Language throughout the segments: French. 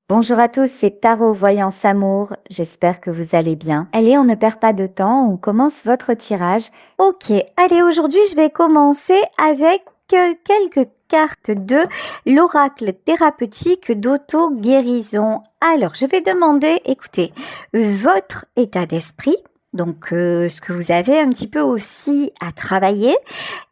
Bonjour à tous, c'est Tarot Voyance Amour. J'espère que vous allez bien. Allez, on ne perd pas de temps, on commence votre tirage. Ok, allez, aujourd'hui je vais commencer avec quelques cartes de l'oracle thérapeutique d'auto-guérison. Alors, je vais demander, écoutez, votre état d'esprit, donc ce que vous avez un petit peu aussi à travailler.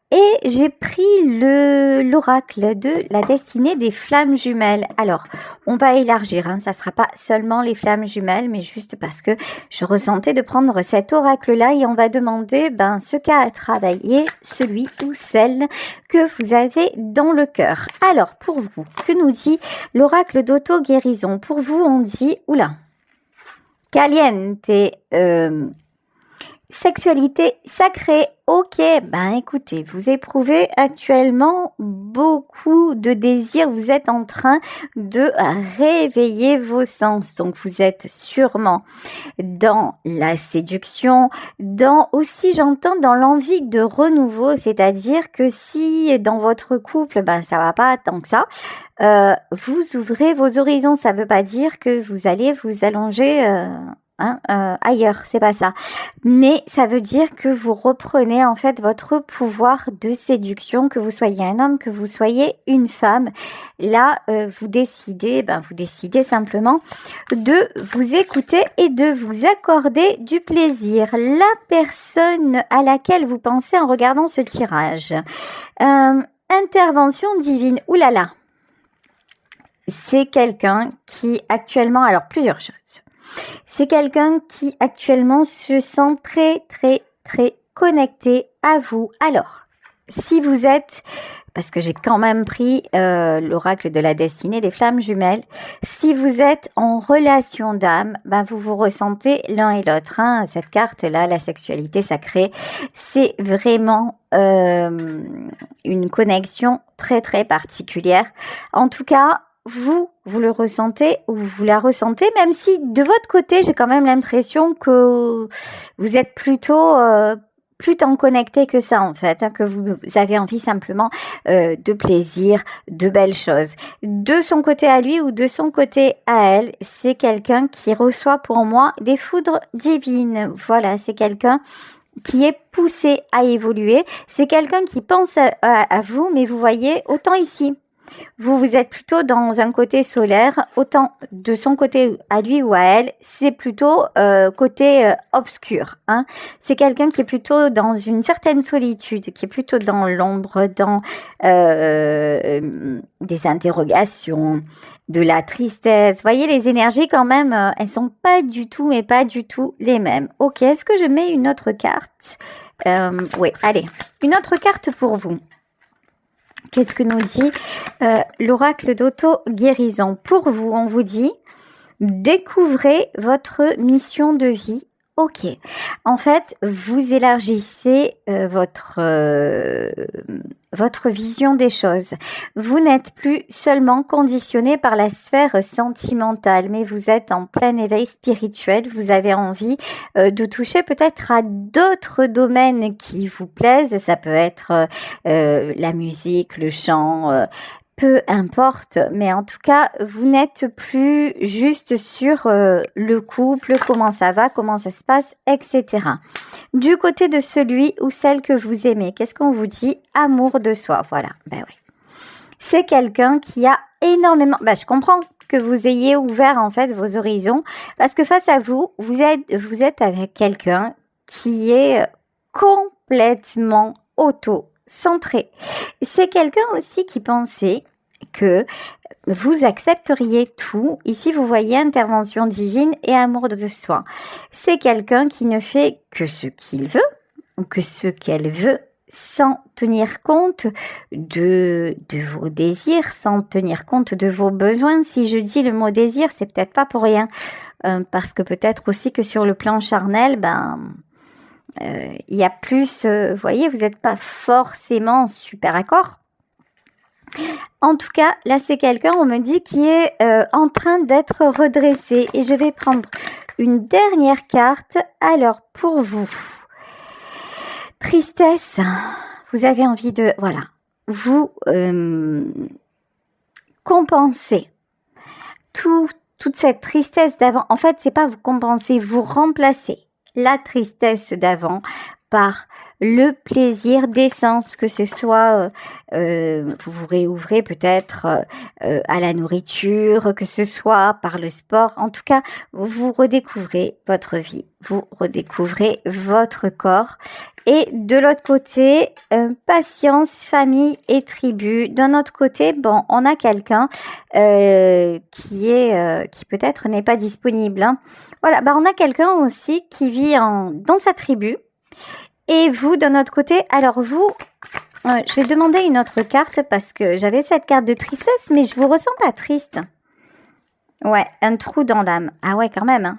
Et j'ai pris l'oracle de la destinée des flammes jumelles. Alors, on va élargir, ça sera pas seulement les flammes jumelles, mais juste parce que je ressentais de prendre cet oracle-là et on va demander ce qu'a à travailler celui ou celle que vous avez dans le cœur. Alors, pour vous, que nous dit l'oracle d'auto-guérison? Pour vous, on dit, caliente, sexualité sacrée. Ok, écoutez, vous éprouvez actuellement beaucoup de désirs, vous êtes en train de réveiller vos sens, donc vous êtes sûrement dans la séduction, dans aussi j'entends dans l'envie de renouveau, c'est-à-dire que si dans votre couple, ça va pas tant que ça, vous ouvrez vos horizons, ça veut pas dire que vous allez vous allonger ailleurs, c'est pas ça. Mais ça veut dire que vous reprenez en fait votre pouvoir de séduction, que vous soyez un homme, que vous soyez une femme. Là, vous décidez simplement de vous écouter et de vous accorder du plaisir. La personne à laquelle vous pensez en regardant ce tirage. Intervention divine. Oulala. C'est quelqu'un qui actuellement, alors plusieurs choses. C'est quelqu'un qui actuellement se sent très, très, très connecté à vous. Alors, si vous êtes, parce que j'ai quand même pris l'oracle de la destinée des flammes jumelles, si vous êtes en relation d'âme, vous vous ressentez l'un et l'autre. Cette carte-là, la sexualité sacrée, c'est vraiment une connexion très, très particulière. En tout cas, vous le ressentez ou vous la ressentez, même si de votre côté, j'ai quand même l'impression que vous êtes plutôt plus tant connecté que ça en fait, que vous avez envie simplement de plaisir, de belles choses. De son côté à lui ou de son côté à elle, c'est quelqu'un qui reçoit pour moi des foudres divines. Voilà, c'est quelqu'un qui est poussé à évoluer. C'est quelqu'un qui pense à vous, mais vous voyez, autant ici, vous êtes plutôt dans un côté solaire, autant de son côté à lui ou à elle, c'est plutôt côté obscur. C'est quelqu'un qui est plutôt dans une certaine solitude, qui est plutôt dans l'ombre, dans des interrogations, de la tristesse. Vous voyez, les énergies quand même, elles sont pas du tout, mais pas du tout les mêmes. Ok, est-ce que je mets une autre carte? Oui, allez, une autre carte pour vous. Qu'est-ce que nous dit l'oracle d'auto-guérison? Pour vous, on vous dit, découvrez votre mission de vie. Ok. En fait, vous élargissez votre vision des choses. Vous n'êtes plus seulement conditionné par la sphère sentimentale, mais vous êtes en plein éveil spirituel. Vous avez envie de toucher peut-être à d'autres domaines qui vous plaisent. Ça peut être la musique, le chant, peu importe, mais en tout cas, vous n'êtes plus juste sur le couple, comment ça va, comment ça se passe, etc. Du côté de celui ou celle que vous aimez, qu'est-ce qu'on vous dit? Amour de soi, voilà. Oui. C'est quelqu'un qui a énormément... je comprends que vous ayez ouvert en fait vos horizons, parce que face à vous, vous êtes avec quelqu'un qui est complètement auto-centré. C'est quelqu'un aussi qui pensait que vous accepteriez tout. Ici, vous voyez intervention divine et amour de soi. C'est quelqu'un qui ne fait que ce qu'il veut ou que ce qu'elle veut sans tenir compte de vos désirs, sans tenir compte de vos besoins. Si je dis le mot désir, c'est peut-être pas pour rien. Parce que peut-être aussi que sur le plan charnel, il y a plus, vous voyez, vous n'êtes pas forcément super accord. En tout cas, là, c'est quelqu'un, on me dit, qui est en train d'être redressé. Et je vais prendre une dernière carte. Alors, pour vous, tristesse, vous avez envie de... Voilà, vous compensez toute cette tristesse d'avant. En fait, c'est pas vous compenser, vous remplacez la tristesse d'avant par le plaisir des sens, que ce soit, vous vous réouvrez peut-être à la nourriture, que ce soit par le sport. En tout cas, vous redécouvrez votre vie, vous redécouvrez votre corps. Et de l'autre côté, patience, famille et tribu. D'un autre côté, bon, on a quelqu'un qui peut-être n'est pas disponible. Hein. Voilà, bah on a quelqu'un aussi qui vit dans sa tribu. Et vous, de notre côté, alors vous, je vais demander une autre carte parce que j'avais cette carte de tristesse, mais je vous ressens pas triste. Ouais, un trou dans l'âme. Ah ouais, quand même. Hein.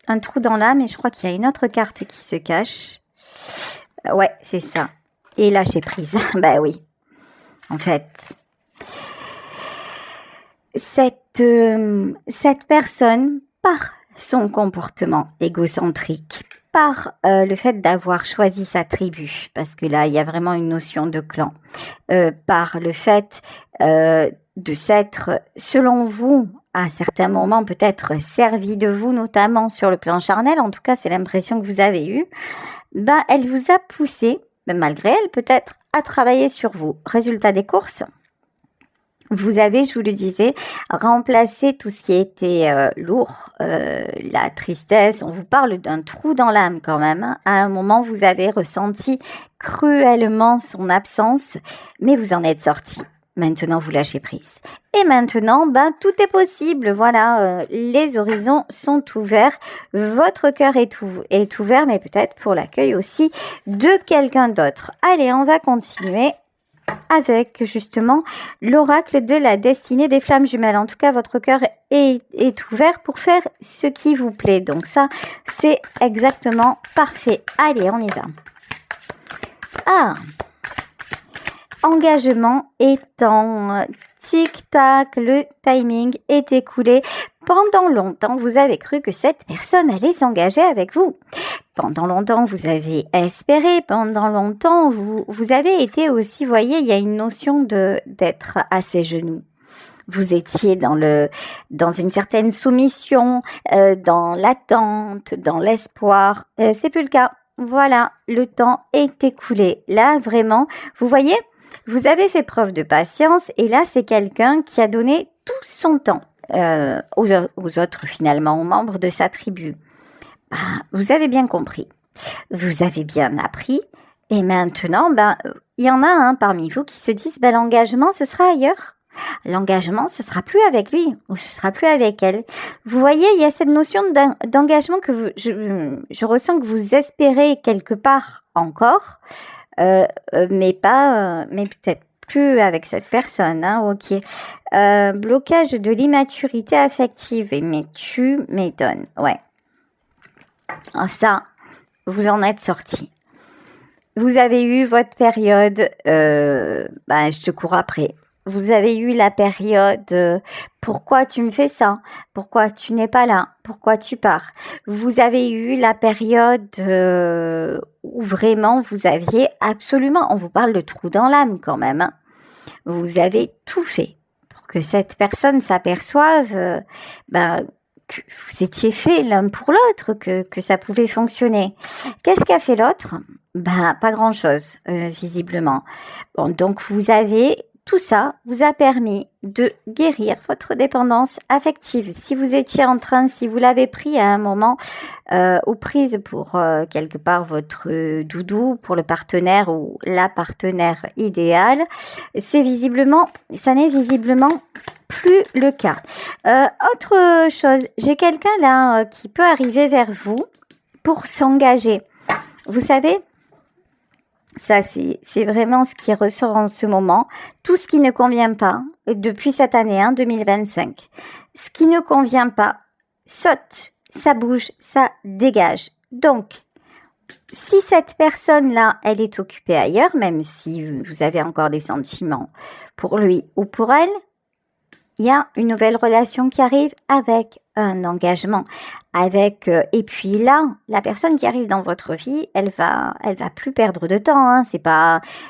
Un trou dans l'âme et je crois qu'il y a une autre carte qui se cache. Ouais, c'est ça. Et lâcher prise. Bah oui. En fait, cette personne, par son comportement égocentrique, par le fait d'avoir choisi sa tribu, parce que là, il y a vraiment une notion de clan, par le fait de s'être, selon vous, à certains moments, peut-être servi de vous, notamment sur le plan charnel, en tout cas, c'est l'impression que vous avez eue, ben, elle vous a poussé, malgré elle peut-être, à travailler sur vous. Résultat des courses, vous avez, je vous le disais, remplacé tout ce qui était lourd, la tristesse. On vous parle d'un trou dans l'âme quand même. Hein. À un moment, vous avez ressenti cruellement son absence, mais vous en êtes sorti. Maintenant, vous lâchez prise. Et maintenant, ben, tout est possible. Voilà, les horizons sont ouverts. Votre cœur est ouvert, mais peut-être pour l'accueil aussi de quelqu'un d'autre. Allez, on va continuer avec justement l'oracle de la destinée des flammes jumelles. En tout cas, votre cœur est ouvert pour faire ce qui vous plaît. Donc ça, c'est exactement parfait. Allez, on y va. Ah, engagement étant tic-tac, le timing est écoulé. Pendant longtemps, vous avez cru que cette personne allait s'engager avec vous. Pendant longtemps, vous avez espéré. Pendant longtemps, vous avez été aussi, voyez, il y a une notion d'être à ses genoux. Vous étiez dans une certaine soumission, dans l'attente, dans l'espoir. C'est plus le cas. Voilà, le temps est écoulé. Là, vraiment, vous voyez, vous avez fait preuve de patience et là, c'est quelqu'un qui a donné tout son temps aux autres, finalement, aux membres de sa tribu. Ben, vous avez bien compris, vous avez bien appris et maintenant, ben, il y en a un parmi vous qui se disent ben, l'engagement, ce sera ailleurs. L'engagement, ce sera plus avec lui ou ce sera plus avec elle. Vous voyez, il y a cette notion d'engagement que je ressens que vous espérez quelque part encore, mais peut-être plus avec cette personne. Hein, ok. Blocage de l'immaturité affective. Mais tu m'étonnes. Ouais. Ça, vous en êtes sorti. Vous avez eu votre période, je te cours après. Vous avez eu la période pourquoi tu me fais ça? Pourquoi tu n'es pas là? Pourquoi tu pars? Vous avez eu la période où vraiment vous aviez absolument, on vous parle de trou dans l'âme quand même, hein. Vous avez tout fait pour que cette personne s'aperçoive que vous étiez fait l'un pour l'autre, que ça pouvait fonctionner. Qu'est-ce qu'a fait l'autre? Pas grand-chose, visiblement. Bon, donc vous avez... Tout ça vous a permis de guérir votre dépendance affective. Si vous étiez en train, si vous l'avez pris à un moment ou prise pour quelque part votre doudou, pour le partenaire ou la partenaire idéale, ça n'est visiblement plus le cas. Autre chose, j'ai quelqu'un là qui peut arriver vers vous pour s'engager. Vous savez, ça, c'est vraiment ce qui ressort en ce moment. Tout ce qui ne convient pas, depuis cette année 2025, ce qui ne convient pas, saute, ça bouge, ça dégage. Donc, si cette personne-là, elle est occupée ailleurs, même si vous avez encore des sentiments pour lui ou pour elle, il y a une nouvelle relation qui arrive avec un engagement, et puis là, la personne qui arrive dans votre vie, elle va plus perdre de temps. Hein,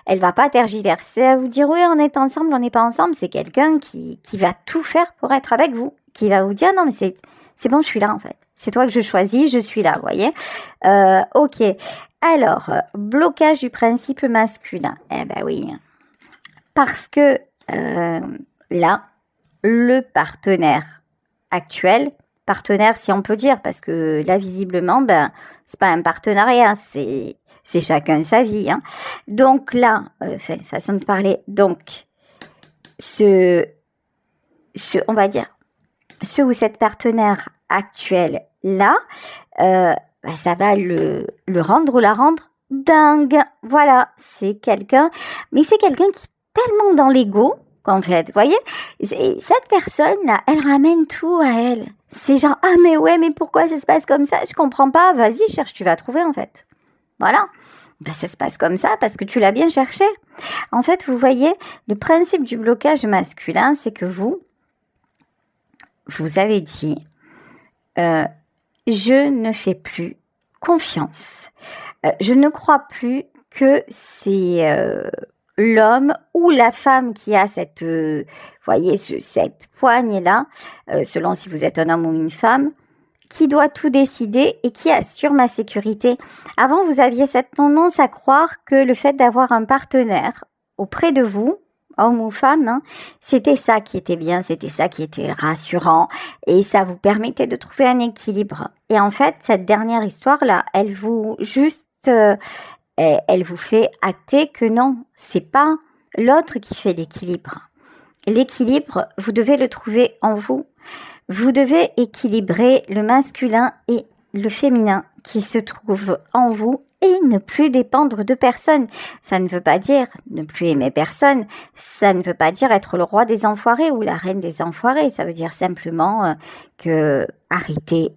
elle va pas tergiverser à vous dire oui, on est ensemble, on n'est pas ensemble. C'est quelqu'un qui va tout faire pour être avec vous, qui va vous dire non mais c'est bon, je suis là en fait. C'est toi que je choisis, je suis là, vous voyez. Ok. Alors, blocage du principe masculin. Eh ben oui. Parce que là, le partenaire actuel, partenaire si on peut dire, parce que là visiblement, ben c'est pas un partenariat, c'est chacun sa vie. Hein. Donc là, façon de parler, donc on va dire, ce ou cette partenaire actuelle là, ben, ça va le rendre ou la rendre dingue. Voilà, c'est quelqu'un, mais c'est quelqu'un qui est tellement dans l'ego qu'en fait, vous voyez, cette personne-là, elle ramène tout à elle. C'est genre, ah mais ouais, mais pourquoi ça se passe comme ça? Je comprends pas, vas-y, cherche, tu vas trouver en fait. Voilà. Ben, ça se passe comme ça parce que tu l'as bien cherché. En fait, vous voyez, le principe du blocage masculin, c'est que vous avez dit, je ne fais plus confiance. Je ne crois plus que c'est l'homme ou la femme qui a cette, voyez, cette poigne-là, selon si vous êtes un homme ou une femme, qui doit tout décider et qui assure ma sécurité. Avant, vous aviez cette tendance à croire que le fait d'avoir un partenaire auprès de vous, homme ou femme, hein, c'était ça qui était bien, c'était ça qui était rassurant et ça vous permettait de trouver un équilibre. Et en fait, cette dernière histoire-là, elle vous elle vous fait acter que non, c'est pas l'autre qui fait l'équilibre. L'équilibre, vous devez le trouver en vous. Vous devez équilibrer le masculin et le féminin qui se trouve en vous et ne plus dépendre de personne. Ça ne veut pas dire ne plus aimer personne, ça ne veut pas dire être le roi des enfoirés ou la reine des enfoirés, ça veut dire simplement que arrêtez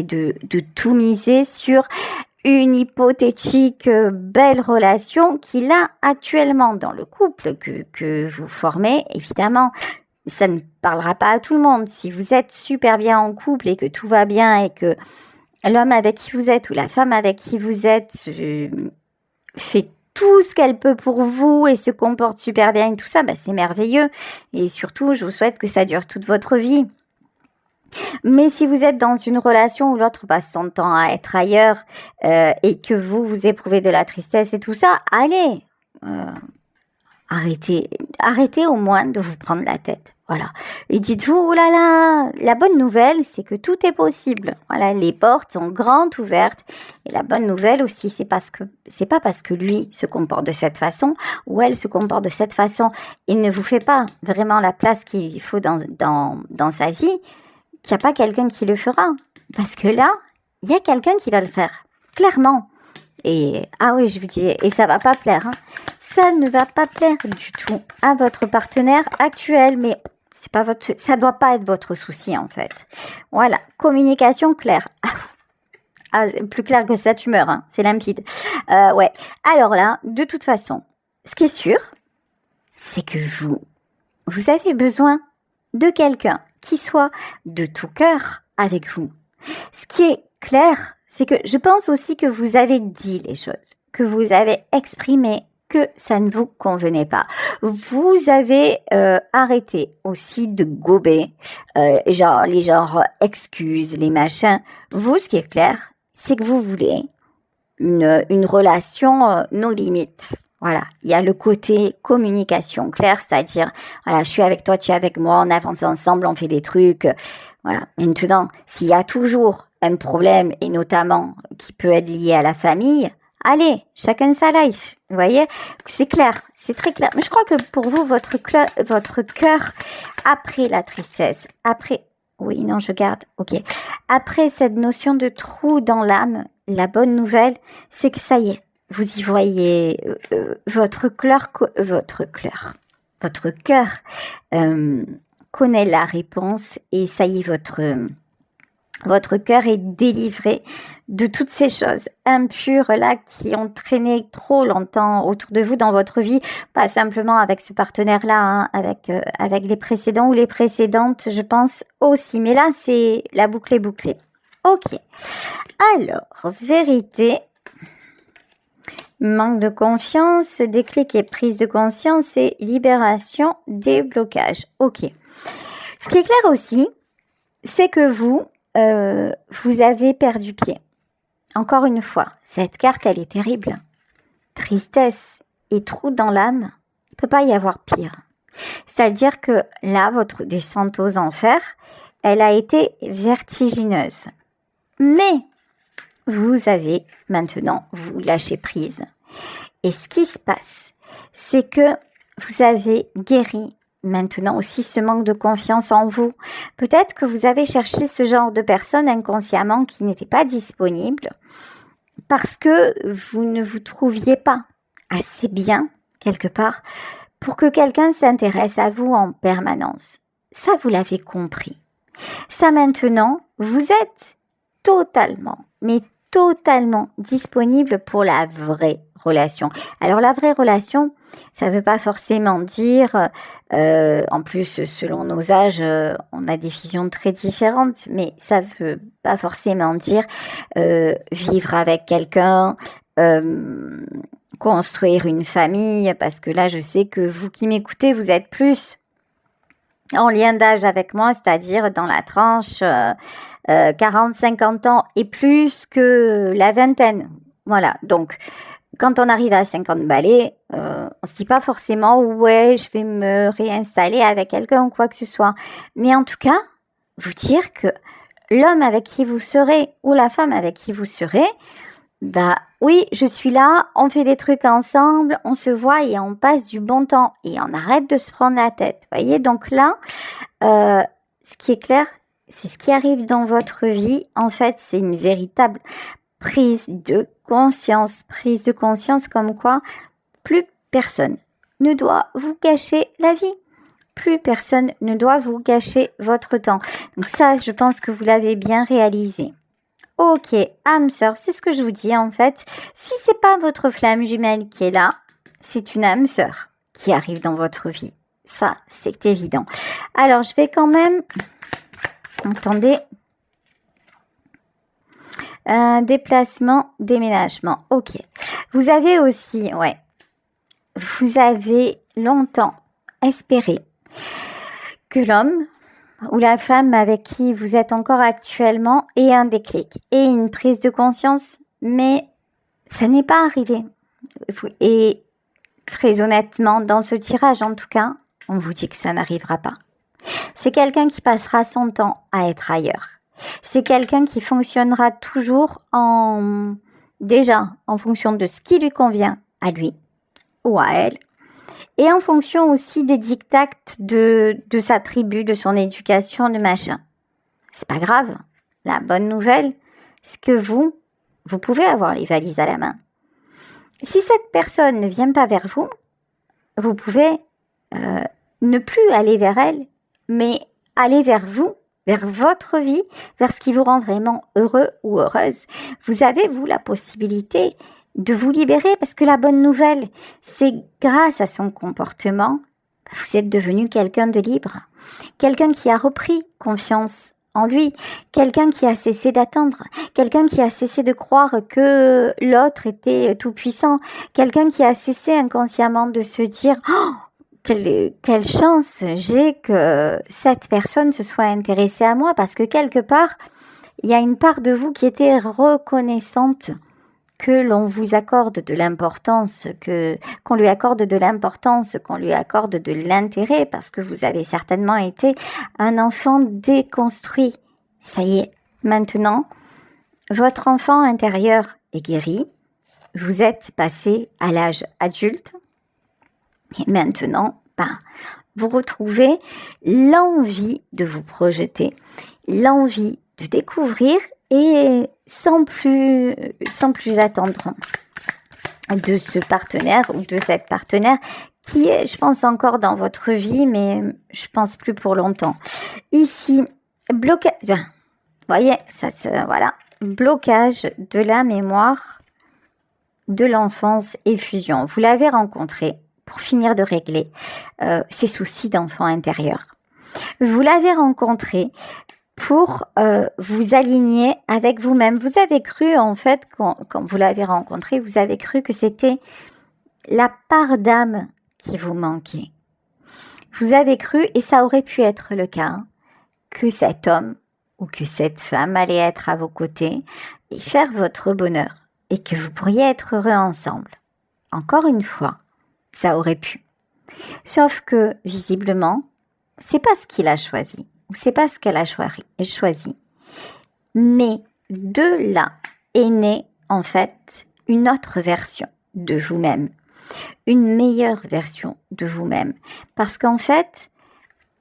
de tout miser sur une hypothétique belle relation qu'il a actuellement dans le couple que vous formez, évidemment. Ça ne parlera pas à tout le monde. Si vous êtes super bien en couple et que tout va bien et que l'homme avec qui vous êtes ou la femme avec qui vous êtes fait tout ce qu'elle peut pour vous et se comporte super bien et tout ça, bah, c'est merveilleux. Et surtout, je vous souhaite que ça dure toute votre vie. Mais si vous êtes dans une relation où l'autre passe son temps à être ailleurs et que vous éprouvez de la tristesse et tout ça, allez, arrêtez au moins de vous prendre la tête. Voilà. Et dites-vous, oh là là, la bonne nouvelle, c'est que tout est possible. Voilà, les portes sont grandes ouvertes. Et la bonne nouvelle aussi, c'est pas parce que lui se comporte de cette façon ou elle se comporte de cette façon. Il ne vous fait pas vraiment la place qu'il faut dans sa vie, qu'il n'y a pas quelqu'un qui le fera. Parce que là, il y a quelqu'un qui va le faire. Clairement. Et, ah oui, je vous dis, et ça va pas plaire, hein. Ça ne va pas plaire du tout à votre partenaire actuel, mais ça doit pas être votre souci en fait. Voilà, communication claire. Ah, plus clair que ça, tu meurs, hein. C'est limpide. Ouais. Alors là, de toute façon, ce qui est sûr, c'est que vous avez besoin de quelqu'un qui soit de tout cœur avec vous. Ce qui est clair, c'est que je pense aussi que vous avez dit les choses, que vous avez exprimé que ça ne vous convenait pas. Vous avez arrêté aussi de gober, les genres excuses, les machins. Vous, ce qui est clair, c'est que vous voulez une relation no limites. Voilà, il y a le côté communication claire, c'est-à-dire, voilà, je suis avec toi, tu es avec moi, on avance ensemble, on fait des trucs. Voilà. Maintenant, s'il y a toujours un problème, et notamment qui peut être lié à la famille, allez, chacun sa life. Vous voyez, c'est clair, c'est très clair. Mais je crois que pour vous, votre cœur, après la tristesse, oui, non, je garde, ok. Après cette notion de trou dans l'âme, la bonne nouvelle, c'est que ça y est, vous y voyez votre cœur connaît la réponse et ça y est, votre cœur est délivré de toutes ces choses impures là qui ont traîné trop longtemps autour de vous dans votre vie, pas simplement avec ce partenaire-là, hein, avec les précédents ou les précédentes, je pense aussi. Mais là, c'est la boucle est bouclée. Ok. Alors, vérité, manque de confiance, déclic et prise de conscience et libération des blocages. Ok. Ce qui est clair aussi, c'est que vous avez perdu pied. Encore une fois, cette carte, elle est terrible. Tristesse et trou dans l'âme, il ne peut pas y avoir pire. C'est-à-dire que là, votre descente aux enfers, elle a été vertigineuse. Mais vous avez maintenant, vous lâchez prise. Et ce qui se passe, c'est que vous avez guéri maintenant aussi ce manque de confiance en vous. Peut-être que vous avez cherché ce genre de personne inconsciemment qui n'était pas disponible parce que vous ne vous trouviez pas assez bien quelque part pour que quelqu'un s'intéresse à vous en permanence. Ça, vous l'avez compris. Ça maintenant, vous êtes totalement, mais totalement disponible pour la vraie relation. Alors la vraie relation, ça ne veut pas forcément dire, en plus selon nos âges, on a des visions très différentes, mais ça ne veut pas forcément dire vivre avec quelqu'un, construire une famille, parce que là je sais que vous qui m'écoutez, vous êtes plus en lien d'âge avec moi, c'est-à-dire dans la tranche 40-50 ans et plus que la vingtaine. Voilà, donc quand on arrive à 50 balais, on se dit pas forcément « ouais, je vais me réinstaller avec quelqu'un ou quoi que ce soit ». Mais en tout cas, vous dire que l'homme avec qui vous serez ou la femme avec qui vous serez, bah oui, je suis là, on fait des trucs ensemble, on se voit et on passe du bon temps et on arrête de se prendre la tête. Voyez, donc là, ce qui est clair, c'est ce qui arrive dans votre vie. En fait, c'est une véritable prise de conscience comme quoi plus personne ne doit vous gâcher la vie. Plus personne ne doit vous gâcher votre temps. Donc ça, je pense que vous l'avez bien réalisé. Ok, âme sœur, c'est ce que je vous dis en fait. Si c'est pas votre flamme jumelle qui est là, c'est une âme sœur qui arrive dans votre vie. Ça, c'est évident. Alors, je vais quand même... Attendez. Déplacement, déménagement. Ok. Vous avez aussi, ouais. Vous avez longtemps espéré que l'homme ou la femme avec qui vous êtes encore actuellement ait un déclic et une prise de conscience, mais ça n'est pas arrivé. Et très honnêtement, dans ce tirage en tout cas, on vous dit que ça n'arrivera pas. C'est quelqu'un qui passera son temps à être ailleurs. C'est quelqu'un qui fonctionnera toujours déjà en fonction de ce qui lui convient à lui ou à elle, et en fonction aussi des dictats de sa tribu, de son éducation, de machin. C'est pas grave. La bonne nouvelle, c'est que vous pouvez avoir les valises à la main. Si cette personne ne vient pas vers vous, vous pouvez ne plus aller vers elle, mais aller vers vous, vers votre vie, vers ce qui vous rend vraiment heureux ou heureuse. Vous avez, vous, la possibilité de vous libérer, parce que la bonne nouvelle, c'est grâce à son comportement, vous êtes devenu quelqu'un de libre, quelqu'un qui a repris confiance en lui, quelqu'un qui a cessé d'attendre, quelqu'un qui a cessé de croire que l'autre était tout puissant, quelqu'un qui a cessé inconsciemment de se dire oh, quelle chance j'ai que cette personne se soit intéressée à moi, parce que quelque part, il y a une part de vous qui était reconnaissante que l'on vous accorde de l'importance, qu'on lui accorde de l'importance, qu'on lui accorde de l'intérêt, parce que vous avez certainement été un enfant déconstruit. Ça y est, maintenant, votre enfant intérieur est guéri, vous êtes passé à l'âge adulte, et maintenant, vous retrouvez l'envie de vous projeter, l'envie de découvrir et sans plus attendre de ce partenaire ou de cette partenaire qui est, je pense, encore dans votre vie, mais je pense plus pour longtemps. Ici, blocage, voyez, voilà, blocage de la mémoire de l'enfance et fusion. Vous l'avez rencontré pour finir de régler ses soucis d'enfant intérieur. Vous l'avez rencontré pour vous aligner avec vous-même. Vous avez cru, en fait, quand vous l'avez rencontré, vous avez cru que c'était la part d'âme qui vous manquait. Vous avez cru, et ça aurait pu être le cas, que cet homme ou que cette femme allait être à vos côtés et faire votre bonheur et que vous pourriez être heureux ensemble. Encore une fois, ça aurait pu. Sauf que, visiblement, c'est pas ce qu'il a choisi ou c'est pas ce qu'elle a choisi. Mais de là est née, en fait, une autre version de vous-même, une meilleure version de vous-même. Parce qu'en fait,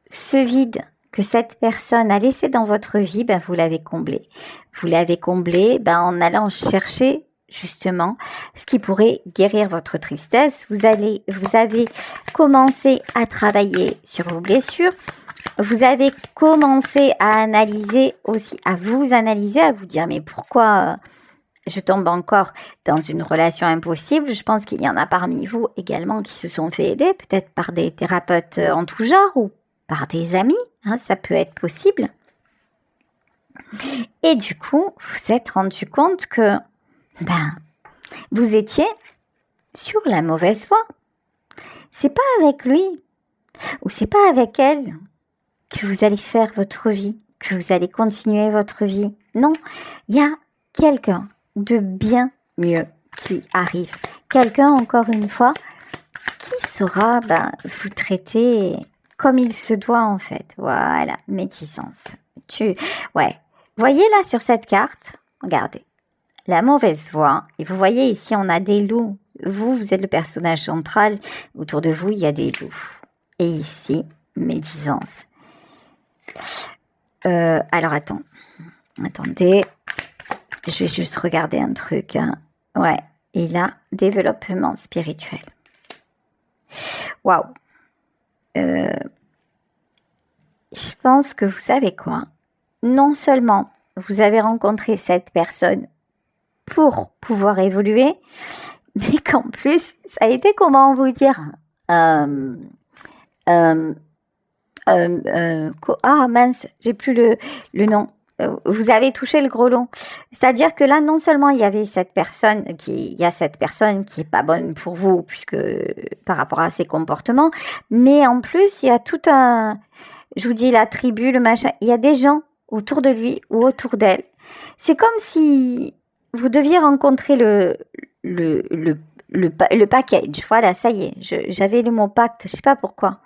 ce vide que cette personne a laissé dans votre vie, vous l'avez comblé. Vous l'avez comblé en allant chercher justement ce qui pourrait guérir votre tristesse. Vous avez commencé à travailler sur vos blessures. Vous avez commencé à analyser aussi, à vous dire mais pourquoi je tombe encore dans une relation impossible. Je pense qu'il y en a parmi vous également qui se sont fait aider, peut-être par des thérapeutes en tout genre ou par des amis, ça peut être possible. Et du coup, vous vous êtes rendu compte que vous étiez sur la mauvaise voie. C'est pas avec lui ou c'est pas avec elle que vous allez faire votre vie, que vous allez continuer votre vie. Non, il y a quelqu'un de bien mieux qui arrive. Quelqu'un, encore une fois, qui saura vous traiter comme il se doit en fait. Voilà, médisance. Voyez là sur cette carte, regardez, la mauvaise voie. Et vous voyez ici, on a des loups. Vous êtes le personnage central. Autour de vous, il y a des loups. Et ici, médisance. Alors, attendez. Je vais juste regarder un truc. Ouais, et là, développement spirituel. Waouh. Je pense que vous savez quoi? Non seulement vous avez rencontré cette personne pour pouvoir évoluer, mais qu'en plus, ça a été, comment vous dire, mince, j'ai plus le nom. Vous avez touché le gros lot. C'est-à-dire que là, non seulement il y a cette personne qui est pas bonne pour vous, puisque par rapport à ses comportements, mais en plus, il y a tout je vous dis, la tribu, le machin, il y a des gens autour de lui ou autour d'elle. C'est comme si vous deviez rencontrer le package. Voilà, ça y est, j'avais le mot pacte, je sais pas pourquoi.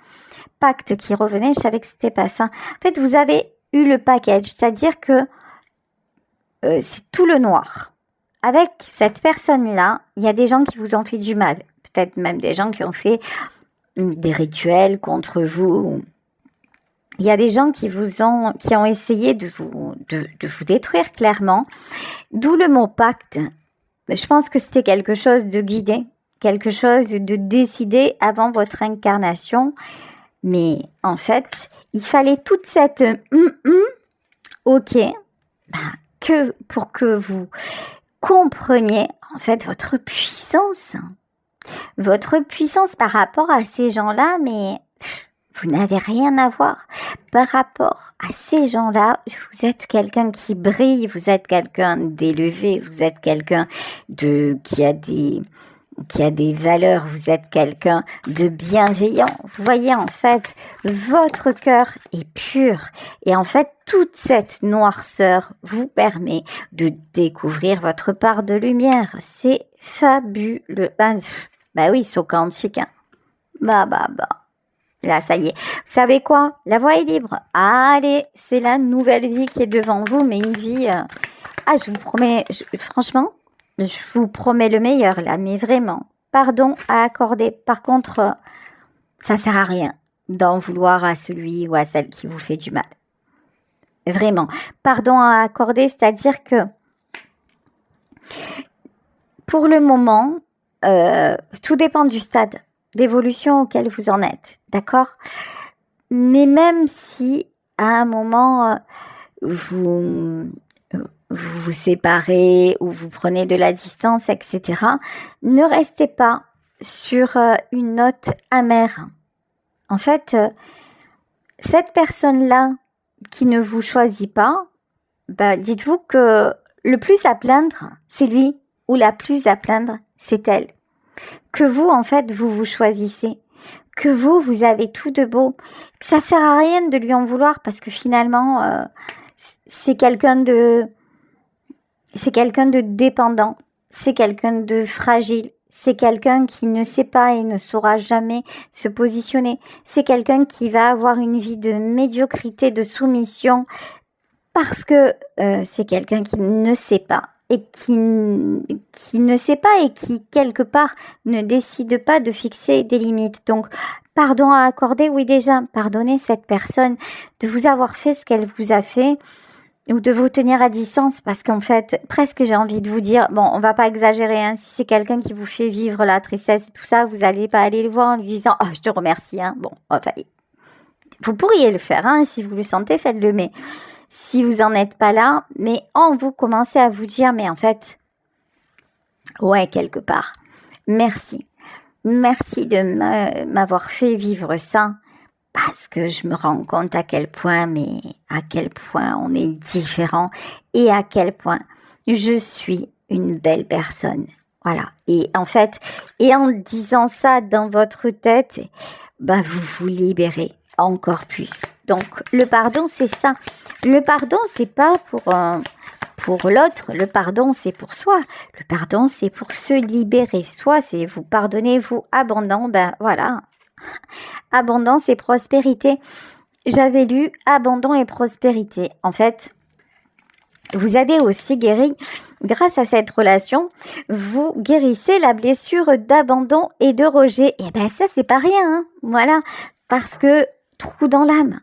Pacte qui revenait, je savais que c'était pas ça. En fait, vous avez eu le package, c'est-à-dire que c'est tout le noir. Avec cette personne-là, il y a des gens qui vous ont fait du mal. Peut-être même des gens qui ont fait des rituels contre vous. Il y a des gens qui ont essayé de vous détruire clairement. D'où le mot pacte. Je pense que c'était quelque chose de guidé, quelque chose de décidé avant votre incarnation. Mais en fait, il fallait toute cette ok, pour que vous compreniez en fait votre puissance par rapport à ces gens-là, mais vous n'avez rien à voir. Par rapport à ces gens-là, vous êtes quelqu'un qui brille, vous êtes quelqu'un d'élevé, vous êtes quelqu'un qui a des valeurs, vous êtes quelqu'un de bienveillant. Vous voyez, en fait, votre cœur est pur. Et en fait, toute cette noirceur vous permet de découvrir votre part de lumière. C'est fabuleux. Oui, saut quantique. Là, ça y est. Vous savez quoi? La voie est libre. Allez, c'est la nouvelle vie qui est devant vous, mais une vie... je vous promets, franchement, je vous promets le meilleur là, mais vraiment, pardon à accorder. Par contre, ça sert à rien d'en vouloir à celui ou à celle qui vous fait du mal. Vraiment, pardon à accorder, c'est-à-dire que pour le moment, tout dépend du stade d'évolution auquel vous en êtes, d'accord? Mais même si à un moment vous vous séparez ou vous prenez de la distance, etc., ne restez pas sur une note amère. En fait, cette personne-là qui ne vous choisit pas, dites-vous que le plus à plaindre, c'est lui, ou la plus à plaindre, c'est elle. Que vous, en fait, vous choisissez. Que vous avez tout de beau. Ça sert à rien de lui en vouloir parce que finalement... c'est quelqu'un de dépendant, c'est quelqu'un de fragile, c'est quelqu'un qui ne sait pas et ne saura jamais se positionner, c'est quelqu'un qui va avoir une vie de médiocrité, de soumission, parce que c'est quelqu'un qui ne sait pas et qui ne sait pas et qui, quelque part, ne décide pas de fixer des limites. Donc, pardon à accorder, oui déjà, pardonnez cette personne de vous avoir fait ce qu'elle vous a fait ou de vous tenir à distance parce qu'en fait, presque j'ai envie de vous dire, bon, on va pas exagérer, hein, si c'est quelqu'un qui vous fait vivre la tristesse et tout ça, vous n'allez pas aller le voir en lui disant, oh, je te remercie, hein. Bon, enfin, vous pourriez le faire, hein, si vous le sentez, faites-le, mais si vous n'en êtes pas là, mais vous commencez à vous dire, mais en fait, ouais, quelque part, merci. Merci de m'avoir fait vivre ça, parce que je me rends compte à quel point on est différent et à quel point je suis une belle personne. Voilà. Et en fait, et en disant ça dans votre tête, vous vous libérez encore plus. Donc, le pardon, c'est ça. Le pardon, c'est pas pour l'autre. Le pardon, c'est pour soi. Le pardon, c'est pour se libérer. Soit c'est vous pardonnez, vous abandon, voilà. Abondance et prospérité. J'avais lu abandon et prospérité. En fait, vous avez aussi guéri, grâce à cette relation, vous guérissez la blessure d'abandon et de rejet. Et ça, c'est pas rien, hein. Voilà. Parce que, trou dans l'âme.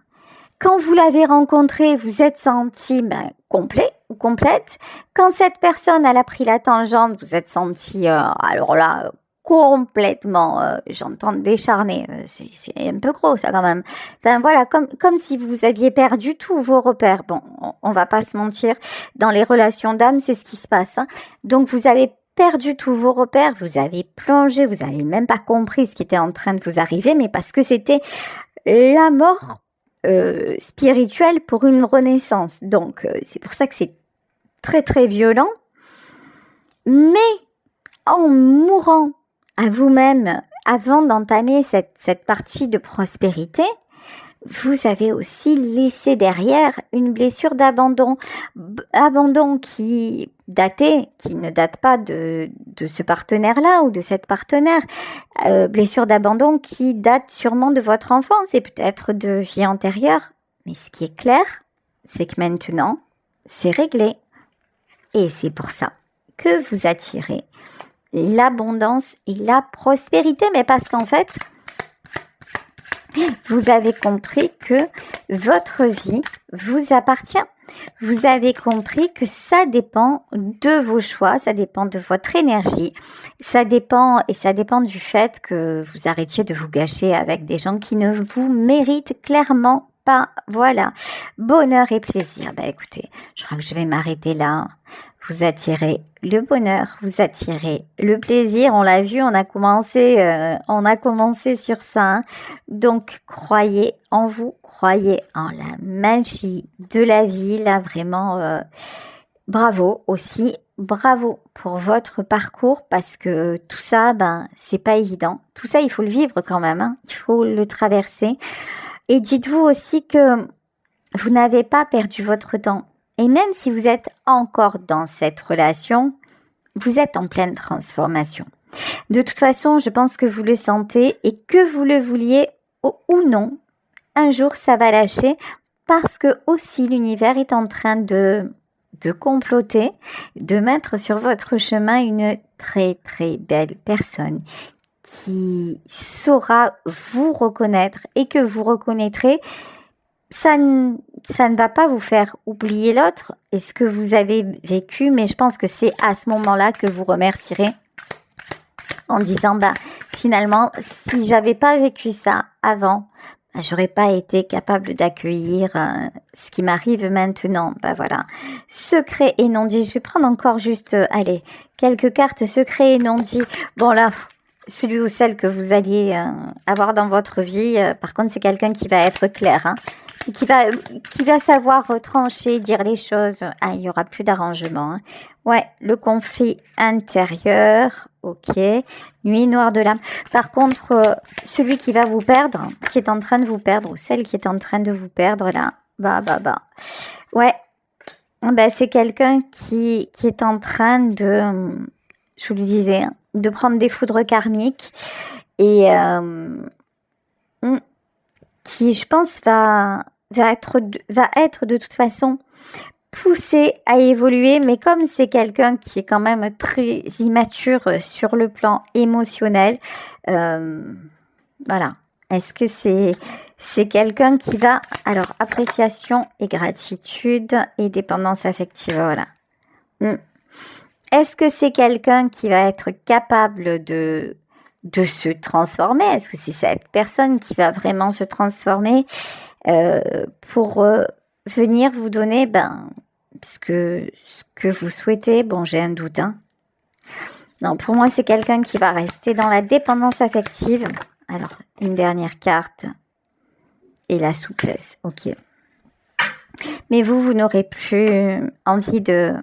Quand vous l'avez rencontré, vous êtes senti complet ou complète. Quand cette personne, elle a pris la tangente, vous êtes senti, alors là, complètement, j'entends décharné, c'est un peu gros ça quand même. Enfin voilà, comme si vous aviez perdu tous vos repères. Bon, on va pas se mentir, dans les relations d'âme, c'est ce qui se passe, hein. Donc vous avez perdu tous vos repères, vous avez plongé, vous n'avez même pas compris ce qui était en train de vous arriver, mais parce que c'était la mort spirituelle pour une renaissance. Donc c'est pour ça que c'est très très violent. Mais en mourant à vous-même avant d'entamer cette partie de prospérité, vous avez aussi laissé derrière une blessure d'abandon. Abandon qui ne date pas de ce partenaire-là ou de cette partenaire. Blessure d'abandon qui date sûrement de votre enfance et peut-être de vie antérieure. Mais ce qui est clair, c'est que maintenant, c'est réglé. Et c'est pour ça que vous attirez l'abondance et la prospérité. Mais parce qu'en fait, vous avez compris que votre vie vous appartient. Vous avez compris que ça dépend de vos choix, ça dépend de votre énergie, ça dépend du fait que vous arrêtiez de vous gâcher avec des gens qui ne vous méritent clairement pas. Voilà, bonheur et plaisir. Écoutez, je crois que je vais m'arrêter là. Vous attirez le bonheur, vous attirez le plaisir. On l'a vu, on a commencé sur ça, hein. Donc, croyez en vous, croyez en la magie de la vie. Là, vraiment, bravo aussi. Bravo pour votre parcours parce que tout ça, c'est pas évident. Tout ça, il faut le vivre quand même, hein. Il faut le traverser. Et dites-vous aussi que vous n'avez pas perdu votre temps. Et même si vous êtes encore dans cette relation, vous êtes en pleine transformation. De toute façon, je pense que vous le sentez et que vous le vouliez ou non, un jour ça va lâcher parce que aussi l'univers est en train de comploter, de mettre sur votre chemin une très très belle personne qui saura vous reconnaître et que vous reconnaîtrez. Ça ne va pas vous faire oublier l'autre et ce que vous avez vécu, mais je pense que c'est à ce moment-là que vous remercierez en disant, finalement, si j'avais pas vécu ça avant, j'aurais pas été capable d'accueillir ce qui m'arrive maintenant. Voilà. Secret et non dit. Je vais prendre encore juste, quelques cartes secret et non dit. Bon là, celui ou celle que vous alliez avoir dans votre vie, par contre, c'est quelqu'un qui va être clair, hein. Qui va savoir trancher, dire les choses. Il y aura plus d'arrangement, hein. Ouais, le conflit intérieur, ok. Nuit noire de l'âme. Par contre, celui qui va vous perdre, qui est en train de vous perdre, ou celle qui est en train de vous perdre là, Ouais, bah, c'est quelqu'un qui est en train de, je vous le disais, hein, de prendre des foudres karmiques et qui, je pense, va être de toute façon poussé à évoluer, mais comme c'est quelqu'un qui est quand même très immature sur le plan émotionnel, voilà. Est-ce que c'est quelqu'un qui va... Alors, appréciation et gratitude et dépendance affective, voilà. Est-ce que c'est quelqu'un qui va être capable de se transformer? Est-ce que c'est cette personne qui va vraiment se transformer pour venir vous donner ce que vous souhaitez? Bon, j'ai un doute, hein. Non, pour moi, c'est quelqu'un qui va rester dans la dépendance affective. Alors, une dernière carte et la souplesse. Ok. Mais vous n'aurez plus envie de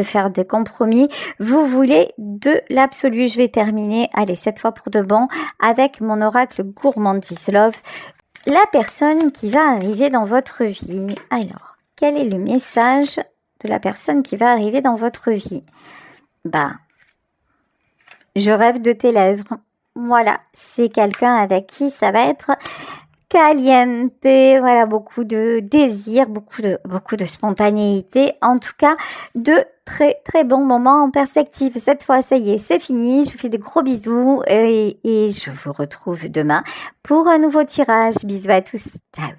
faire des compromis. Vous voulez de l'absolu. Je vais terminer, allez, cette fois pour de bon, avec mon oracle Gourmandise Love. La personne qui va arriver dans votre vie. Alors, quel est le message de la personne qui va arriver dans votre vie? Je rêve de tes lèvres. Voilà, c'est quelqu'un avec qui ça va être caliente. Voilà, beaucoup de désir, beaucoup de spontanéité. En tout cas, de très très bons moments en perspective. Cette fois, ça y est, c'est fini. Je vous fais des gros bisous et je vous retrouve demain pour un nouveau tirage. Bisous à tous. Ciao.